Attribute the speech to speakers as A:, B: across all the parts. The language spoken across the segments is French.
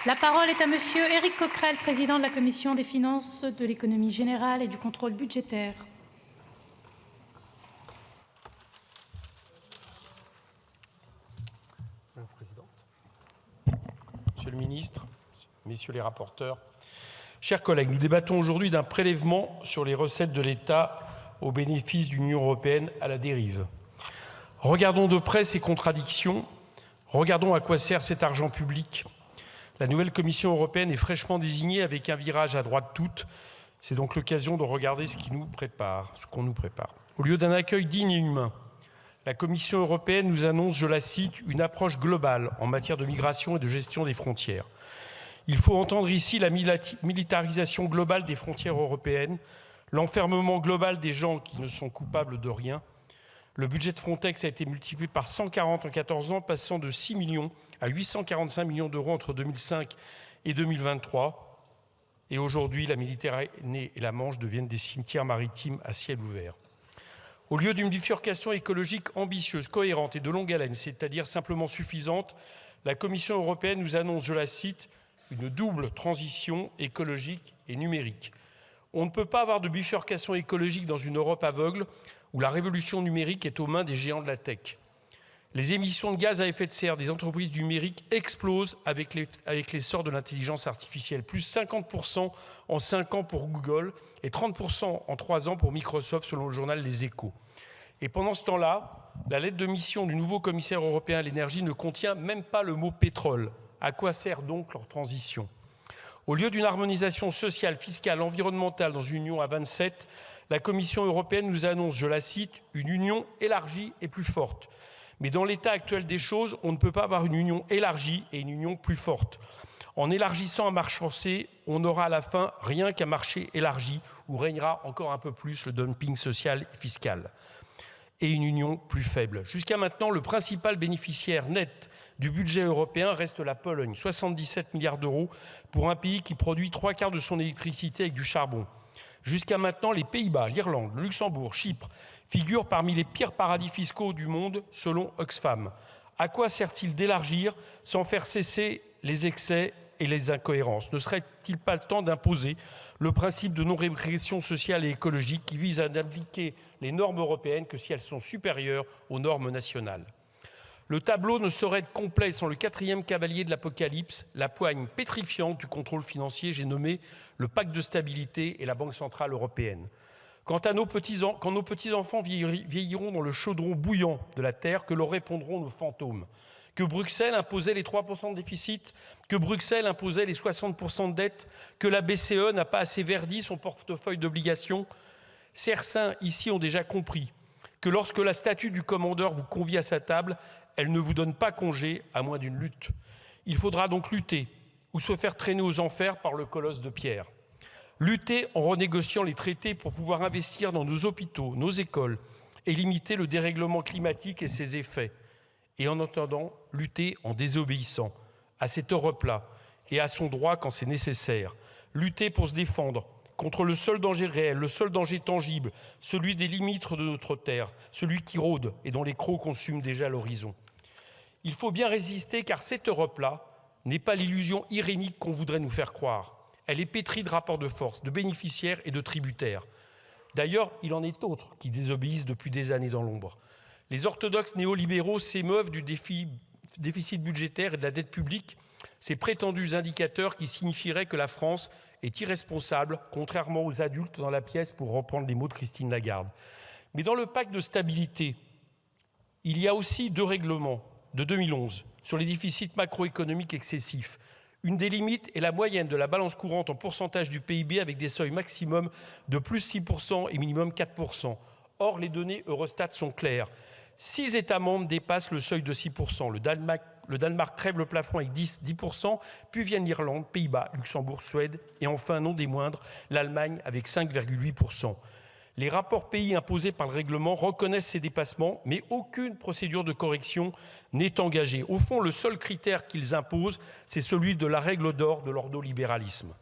A: La parole est à Monsieur Éric Coquerel, président de la Commission des finances, de l'économie générale et du contrôle budgétaire.
B: Madame la Présidente, Monsieur le Ministre, Messieurs les rapporteurs, chers collègues, nous débattons aujourd'hui d'un prélèvement sur les recettes de l'État au bénéfice d'une Union européenne à la dérive. Regardons de près ces contradictions, regardons à quoi sert cet argent public. La nouvelle Commission européenne est fraîchement désignée avec un virage à droite toute. C'est donc l'occasion de regarder ce qu'on nous prépare. Au lieu d'un accueil digne et humain, la Commission européenne nous annonce, je la cite, une approche globale en matière de migration et de gestion des frontières. Il faut entendre ici la militarisation globale des frontières européennes, l'enfermement global des gens qui ne sont coupables de rien. Le budget de Frontex a été multiplié par 140 en 14 ans, passant de 6 millions à 845 millions d'euros entre 2005 et 2023. Et aujourd'hui, la Méditerranée et la Manche deviennent des cimetières maritimes à ciel ouvert. Au lieu d'une bifurcation écologique ambitieuse, cohérente et de longue haleine, c'est-à-dire simplement suffisante, la Commission européenne nous annonce, je la cite, une double transition écologique et numérique. On ne peut pas avoir de bifurcation écologique dans une Europe aveugle où la révolution numérique est aux mains des géants de la tech. Les émissions de gaz à effet de serre des entreprises numériques explosent avec l'essor de l'intelligence artificielle. Plus 50% en 5 ans pour Google et 30% en 3 ans pour Microsoft, selon le journal Les Échos. Et pendant ce temps-là, la lettre de mission du nouveau commissaire européen à l'énergie ne contient même pas le mot pétrole. À quoi sert donc leur transition ? Au lieu d'une harmonisation sociale, fiscale, environnementale dans une union à 27, la Commission européenne nous annonce, je la cite, une union élargie et plus forte. Mais dans l'état actuel des choses, on ne peut pas avoir une union élargie et une union plus forte. En élargissant à marche forcée, on n'aura à la fin rien qu'un marché élargi où régnera encore un peu plus le dumping social et fiscal. Et une union plus faible. Jusqu'à maintenant, le principal bénéficiaire net du budget européen reste la Pologne, 77 milliards d'euros pour un pays qui produit 3/4 de son électricité avec du charbon. Jusqu'à maintenant, les Pays-Bas, l'Irlande, le Luxembourg, Chypre figurent parmi les pires paradis fiscaux du monde, selon Oxfam. À quoi sert-il d'élargir sans faire cesser les excès et les incohérences ? Ne serait-il pas le temps d'imposer le principe de non-régression sociale et écologique qui vise à n'appliquer les normes européennes que si elles sont supérieures aux normes nationales ? Le tableau ne saurait être complet sans le 4e cavalier de l'Apocalypse, la poigne pétrifiante du contrôle financier, j'ai nommé le pacte de stabilité et la Banque centrale européenne. Quand nos petits-enfants vieilliront dans le chaudron bouillant de la terre, que leur répondront nos fantômes ? Que Bruxelles imposait les 3% de déficit, que Bruxelles imposait les 60% de dette, que la BCE n'a pas assez verdi son portefeuille d'obligations. Certains ici ont déjà compris que lorsque la statue du commandeur vous convie à sa table, elle ne vous donne pas congé à moins d'une lutte. Il faudra donc lutter ou se faire traîner aux enfers par le colosse de pierre. Lutter en renégociant les traités pour pouvoir investir dans nos hôpitaux, nos écoles et limiter le dérèglement climatique et ses effets. Et en attendant, lutter en désobéissant à cette Europe-là et à son droit quand c'est nécessaire. Lutter pour se défendre contre le seul danger réel, le seul danger tangible, celui des limites de notre terre, celui qui rôde et dont les crocs consument déjà l'horizon. Il faut bien résister car cette Europe-là n'est pas l'illusion irénique qu'on voudrait nous faire croire. Elle est pétrie de rapports de force, de bénéficiaires et de tributaires. D'ailleurs, il en est d'autres qui désobéissent depuis des années dans l'ombre. Les orthodoxes néolibéraux s'émeuvent du déficit budgétaire et de la dette publique, ces prétendus indicateurs qui signifieraient que la France est irresponsable, contrairement aux adultes dans la pièce, pour reprendre les mots de Christine Lagarde. Mais dans le pacte de stabilité, il y a aussi 2 règlements de 2011 sur les déficits macroéconomiques excessifs. Une des limites est la moyenne de la balance courante en pourcentage du PIB avec des seuils maximum de plus 6% et minimum 4%. Or, les données Eurostat sont claires. 6 États membres dépassent le seuil de 6%. Le Danemark crève le plafond avec 10%, puis viennent l'Irlande, Pays-Bas, Luxembourg, Suède et enfin, non des moindres, l'Allemagne avec 5,8%. Les rapports pays imposés par le règlement reconnaissent ces dépassements, mais aucune procédure de correction n'est engagée. Au fond, le seul critère qu'ils imposent, c'est celui de la règle d'or de l'ordolibéralisme.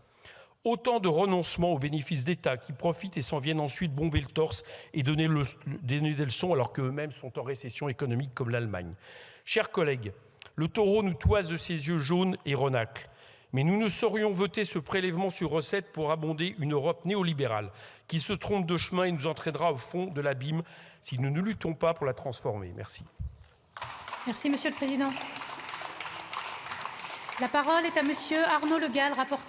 B: Autant de renoncements aux bénéfices d'État qui profitent et s'en viennent ensuite bomber le torse et donner des leçons alors qu'eux-mêmes sont en récession économique comme l'Allemagne. Chers collègues, le taureau nous toise de ses yeux jaunes et renacle. Mais nous ne saurions voter ce prélèvement sur recettes pour abonder une Europe néolibérale qui se trompe de chemin et nous entraînera au fond de l'abîme si nous ne luttons pas pour la transformer. Merci.
A: Merci, Monsieur le Président. La parole est à Monsieur Arnaud Le Gall, rapporteur